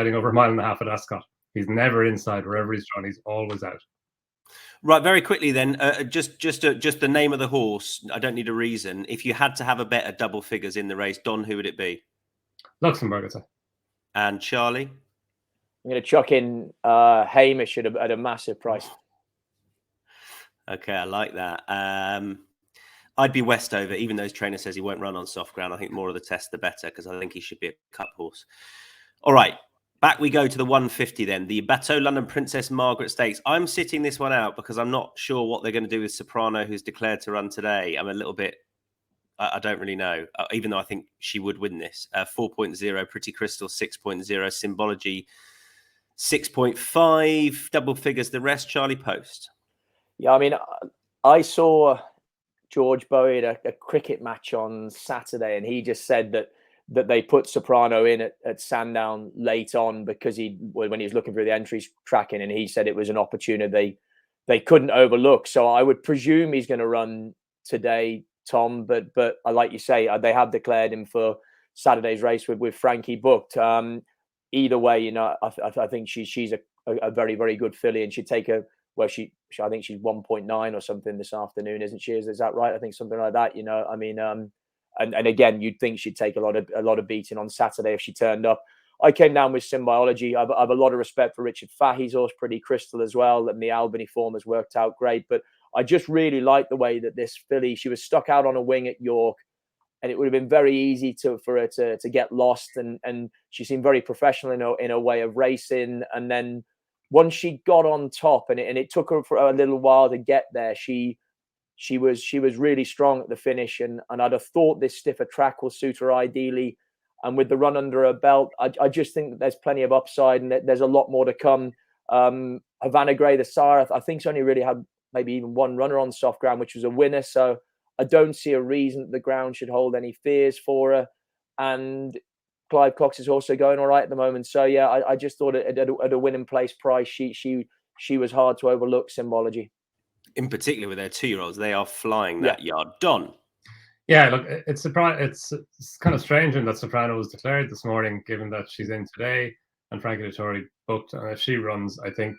riding over a mile and a half at Ascot. He's never inside. Wherever he's drawn, he's always out. Right, very quickly then, just the name of the horse. I don't need a reason. If you had to have a bet at double figures in the race, Don, who would it be? Luxembourg, I'd say. And Charlie? I'm going to chuck in Hamish at a massive price. Okay, I like that. I'd be Westover, even though his trainer says he won't run on soft ground. I think more of the test, the better, because I think he should be a cup horse. All right, back we go to the 150 then. The Bateau London Princess Margaret Stakes. I'm sitting this one out because I'm not sure what they're going to do with Soprano, who's declared to run today. I'm a little bit... I don't really know, even though I think she would win this. 4.0, Pretty Crystal, 6.0, Symbology, 6.5, double figures. The rest, Charlie Poste. Yeah, I mean, I saw George Bowie at a cricket match on Saturday, and he just said that they put Soprano in at Sandown late on because when he was looking through the entries tracking, and he said it was an opportunity they couldn't overlook. So I would presume he's going to run today, Tom. But like you say, they have declared him for Saturday's race with Frankie booked. Either way, you know, I think she's a very, very good filly, and she'd take a... Well, I think she's 1.9 or something this afternoon, isn't she? Is that right? I think something like that. You know, I mean, and again, you'd think she'd take a lot of beating on Saturday if she turned up. I came down with Symbology. I have a lot of respect for Richard Fahey's horse, Pretty Crystal, as well, and the Albany form has worked out great. But I just really like the way that this filly, she was stuck out on a wing at York, and it would have been very easy for her to get lost. And she seemed very professional in her way of racing, and then once she got on top, and it took her for a little while to get there, she was really strong at the finish, and I'd have thought this stiffer track will suit her ideally. And with the run under her belt, I just think that there's plenty of upside, and there's a lot more to come. Havana Grey, the sire, I think, she's only really had maybe even one runner on soft ground, which was a winner. So I don't see a reason that the ground should hold any fears for her. And Clive Cox is also going all right at the moment. So yeah, I just thought at a winning place price, she was hard to overlook, Symbology. In particular with their 2-year-olds, they are flying that yard. Don. Yeah, look, it's kind of strange in that Soprano was declared this morning, given that she's in today and Frankie Dettori booked. And if she runs, I think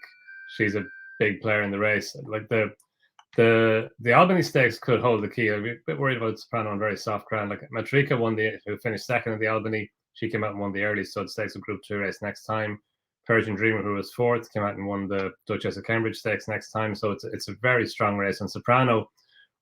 she's a big player in the race. Like the Albany Stakes could hold the key. I'd be a bit worried about Soprano on very soft ground. Like Matrika who finished second in the Albany. She came out and won the early stud stakes of Group 2 race next time. Persian Dreamer, who was fourth, came out and won the Duchess of Cambridge stakes next time. So it's a very strong race. And Soprano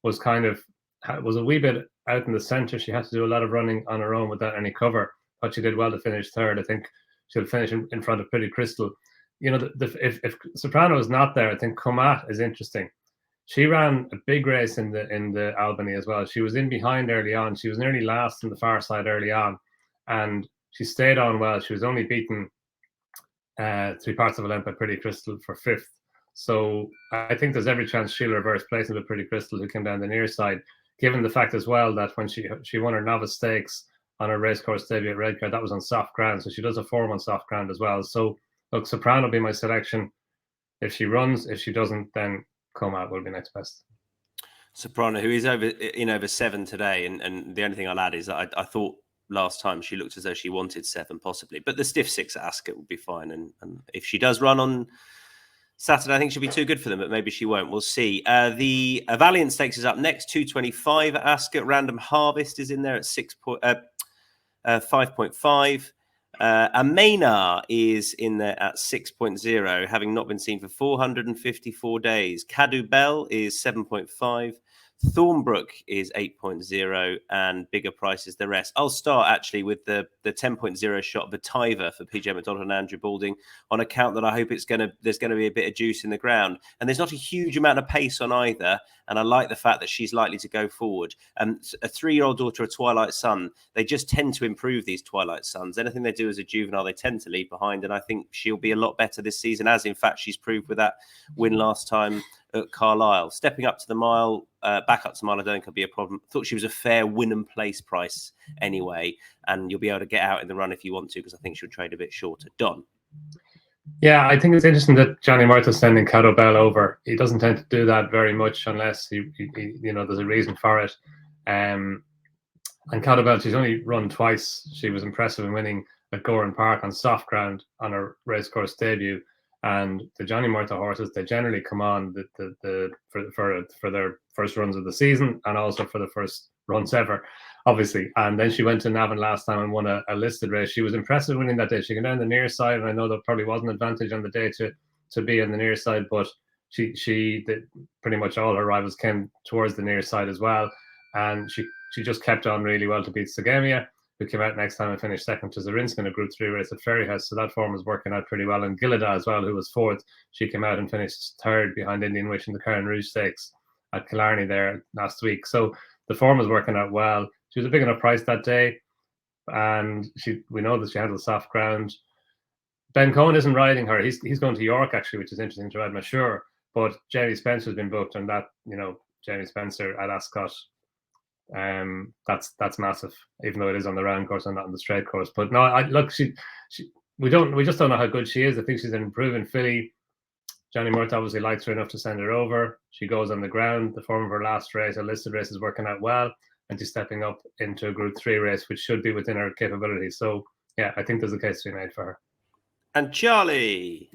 was a wee bit out in the centre. She had to do a lot of running on her own without any cover, but she did well to finish third. I think she'll finish in front of Pretty Crystal. You know, if Soprano is not there, I think Comat is interesting. She ran a big race in the Albany as well. She was in behind early on. She was nearly last in the far side early on, and she stayed on well. She was only beaten 3 parts of a length by Pretty Crystal for 5th. So I think there's every chance she'll reverse placing with Pretty Crystal, who came down the near side, given the fact as well that when she won her novice stakes on her racecourse debut at Redcar, that was on soft ground. So she does a form on soft ground as well. So look, Soprano will be my selection. If she runs, if she doesn't, then Comat will be next best. Soprano, who is over 7 today, and the only thing I'll add is that I thought last time she looked as though she wanted 7 possibly, but the stiff 6 at Ascot will be fine. And if she does run on Saturday, I think she'll be too good for them, but maybe she won't. We'll see. The Valiant Stakes is up next, 225 at Ascot. Random Harvest is in there at 5.5. Amena is in there at 6.0, having not been seen for 454 days. Cadu Bell is 7.5. Thornbrook is 8.0, and bigger prices the rest. I'll start actually with the 10.0 shot Vetiver for PJ McDonald and Andrew Balding, on account that I hope there's going to be a bit of juice in the ground, and there's not a huge amount of pace on either. And I like the fact that she's likely to go forward. A 3-year-old daughter of Twilight Sun, they just tend to improve, these Twilight Suns. Anything they do as a juvenile, they tend to leave behind, and I think she'll be a lot better this season, as in fact she's proved with that win last time at Carlisle. Stepping up to the mile, back up to the mile, I don't think could be a problem. Thought she was a fair win and place price anyway, and you'll be able to get out in the run if you want to, because I think she'll trade a bit shorter. Don. Yeah, I think it's interesting that Johnny Murtaugh's sending Cadu Bell over. He doesn't tend to do that very much unless he there's a reason for it. And Cadu Bell, she's only run twice. She was impressive in winning at Goran Park on soft ground on a racecourse debut. And the Johnny Murtagh horses, they generally come on for their first runs of the season, and also for the first runs ever, obviously. And then she went to Navan last time and won a listed race. She was impressive winning that day. She came down the near side, and I know there probably was an advantage on the day to be on the near side, but she did, pretty much all her rivals came towards the near side as well, and she just kept on really well to beat Segamia, who came out next time and finished second to Zarinsky in a Group 3 race at Ferryhouse. So that form was working out pretty well. And Gillida as well, who was fourth, she came out and finished third behind Indian Wish in the Cairn Rouge Stakes at Killarney there last week. So the form was working out well. She was a big enough price that day, and we know that she handled soft ground. Ben Cohen isn't riding her. He's going to York, actually, which is interesting, to ride Mashur. But Jamie Spencer's been booked, and that, Jamie Spencer at Ascot, that's massive, even though it is on the round course and not on the straight course. But no, we just don't know how good she is. I think she's an improving filly. Johnny Murtagh obviously likes her enough to send her over. She goes on the ground. The form of her last race, a listed race, is working out well, and she's stepping up into a Group 3 race, which should be within her capabilities. So yeah, I think there's a case to be made for her. And Charlie.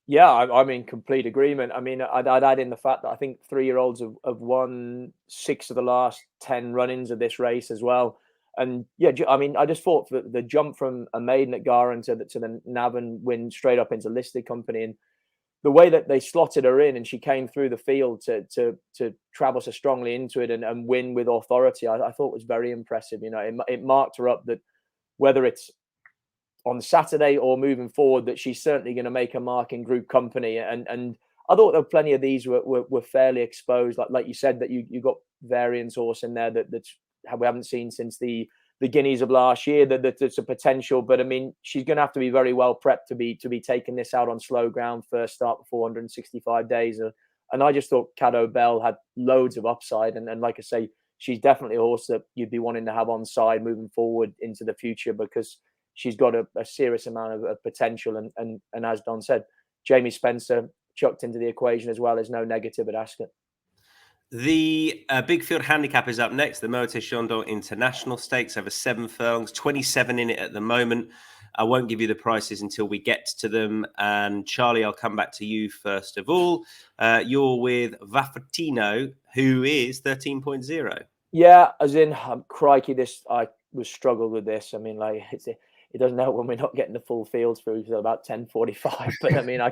Yeah, I'm in complete agreement. I mean, I'd add in the fact that I think 3-year-olds have won 6 of the last 10 run-ins of this race as well. And yeah, I mean, I just thought that the jump from a maiden at Garan to the Navan win straight up into listed company, and the way that they slotted her in, and she came through the field to travel so strongly into it and win with authority, I thought was very impressive. It marked her up that whether it's on Saturday or moving forward, that she's certainly going to make a mark in group company. And I thought there were plenty of these were fairly exposed. Like you said, that you got variance horse in there that we haven't seen since the Guineas of last year, that it's a potential. But I mean, she's going to have to be very well prepped to be taking this out on slow ground, first start for 465 days. And I just thought Caddo Bell had loads of upside. And like I say, she's definitely a horse that you'd be wanting to have on side moving forward into the future, because she's got a serious amount of potential. And as Don said, Jamie Spencer chucked into the equation as well. There's no negative at Ascot. The Big Field Handicap is up next. The Moët Chandon International Stakes over 7 furlongs, 27 in it at the moment. I won't give you the prices until we get to them. And Charlie, I'll come back to you first of all. You're with Vaffatino, who is 13.0. Yeah, as in, crikey, I was struggled with this. I mean, like, it doesn't help when we're not getting the full field through till about 10:45. But I mean, I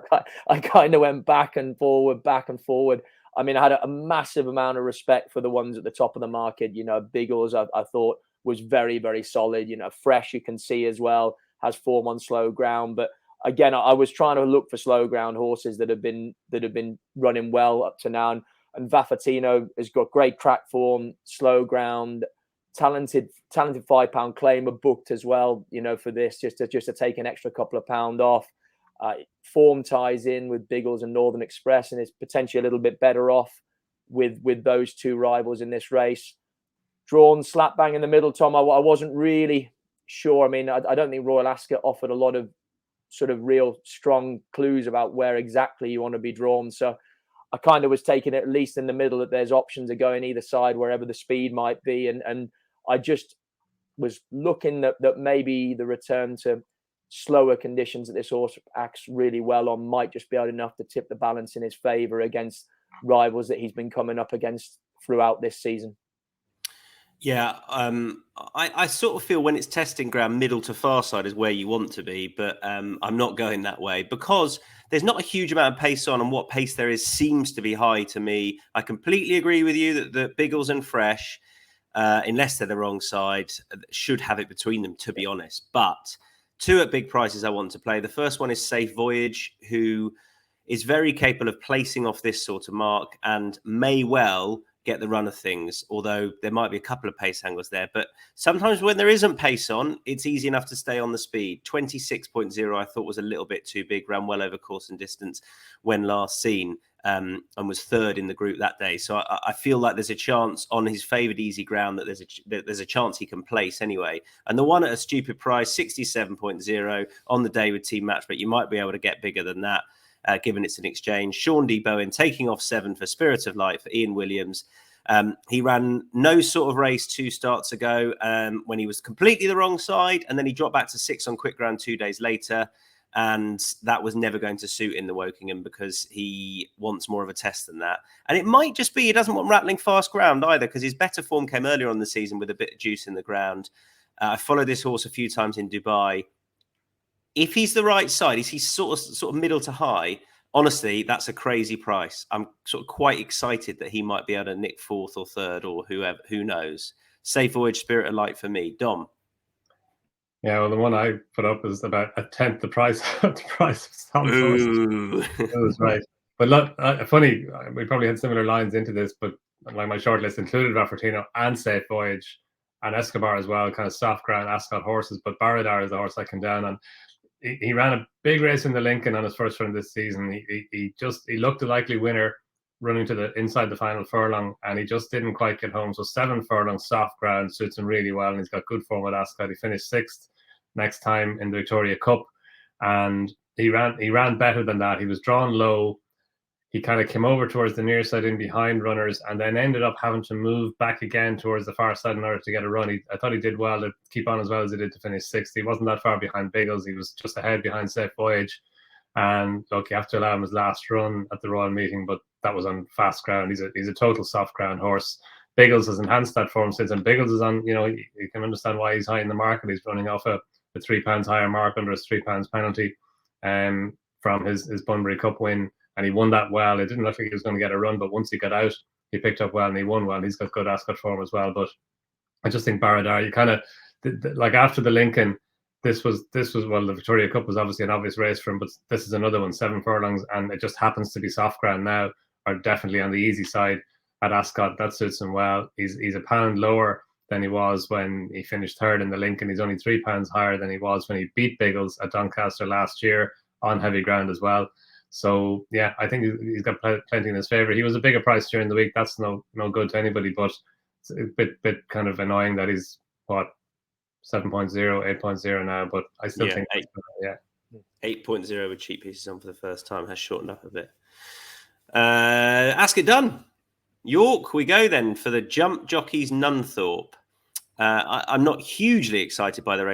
kind of went back and forward. I mean, I had a massive amount of respect for the ones at the top of the market. Biggles, I thought was very, very solid. Fresh, you can see as well, has form on slow ground. But again, I was trying to look for slow ground horses that have been running well up to now. And Vaffatino has got great crack form, slow ground, talented £5 claim are booked as well, for this, just to take an extra couple of pound off. Form ties in with Biggles and Northern Express, and is potentially a little bit better off with those two rivals in this race. Drawn slap bang in the middle, Tom. I wasn't really sure. I mean, I don't think Royal Ascot offered a lot of sort of real strong clues about where exactly you want to be drawn. So I kind of was taking it at least in the middle, that there's options of going either side, wherever the speed might be. And I just was looking that maybe the return to slower conditions that this horse acts really well on might just be enough to tip the balance in his favour against rivals that he's been coming up against throughout this season. Yeah, I sort of feel when it's testing ground, middle to far side is where you want to be, but I'm not going that way because there's not a huge amount of pace on, and what pace there is seems to be high to me. I completely agree with you that the Biggles and Fresh, unless they're the wrong side, should have it between them, to be honest. But 2 at big prices I want to play. The first one is Safe Voyage, who is very capable of placing off this sort of mark and may well get the run of things, although there might be a couple of pace angles there. But sometimes when there isn't pace on, it's easy enough to stay on the speed. 26.0 I thought was a little bit too big, ran well over course and distance when last seen, and was third in the group that day. So I feel like there's a chance on his favoured easy ground that there's a chance he can place anyway. And the one at a stupid price, 67.0 on the day with Team Match, but you might be able to get bigger than that. Given it's an exchange. Sean D. Bowen taking off 7 for Spirit of Light for Ian Williams. He ran no sort of race 2 starts ago when he was completely the wrong side, and then he dropped back to 6 on quick ground 2 days later. And that was never going to suit in the Wokingham because he wants more of a test than that. And it might just be he doesn't want rattling fast ground either, because his better form came earlier on the season with a bit of juice in the ground. I followed this horse a few times in Dubai. If he's the right side, is he sort of middle to high? Honestly, that's a crazy price. I'm sort of quite excited that he might be able to nick 4th or 3rd or whoever. Who knows? Safe Voyage, Spirit of Light for me. Dom. Yeah, well, the one I put up is about a tenth the price of some sources. It was right. But look, funny, we probably had similar lines into this, but like my shortlist included Raffertino and Safe Voyage and Escobar as well, kind of soft ground Ascot horses. But Baradar is the horse I came down on. He ran a big race in the Lincoln on his first run this season. He looked a likely winner running to the inside the final furlong, and he just didn't quite get home. So 7 furlongs, soft ground, suits him really well, and he's got good form at Ascot. He finished 6th next time in the Victoria Cup, and he ran better than that. He was drawn low. He kind of came over towards the near side in behind runners, and then ended up having to move back again towards the far side in order to get a run. I thought he did well to keep on as well as he did to finish 6th. He wasn't that far behind Biggles. He was just ahead behind Safe Voyage. And look, you have to allow him his last run at the Royal Meeting, but that was on fast ground. He's a total soft ground horse. Biggles has enhanced that form since, and Biggles is on, you can understand why he's high in the market. He's running off a £3 higher mark under his £3 penalty from his Bunbury Cup win, and he won that well. It didn't look like he was going to get a run, but once he got out, he picked up well and he won well. He's got good Ascot form as well. But I just think Baradar, you kind of like after the Lincoln, this was well, the Victoria Cup was obviously an obvious race for him, but this is another one, 7 furlongs, and it just happens to be soft ground now, or definitely on the easy side at Ascot. That suits him well. He's a pound lower than he was when he finished 3rd in the Lincoln. He's only £3 higher than he was when he beat Biggles at Doncaster last year on heavy ground as well. So yeah, I think he's got plenty in his favour. He was a bigger price during the week. That's no good to anybody, but it's a bit kind of annoying that he's 7.0, 8.0 now, but I still think 8.0 with cheap pieces on for the first time has shortened up a bit. Ascot done. York we go then for the Jump Jockeys Nunthorpe. I'm not hugely excited by the race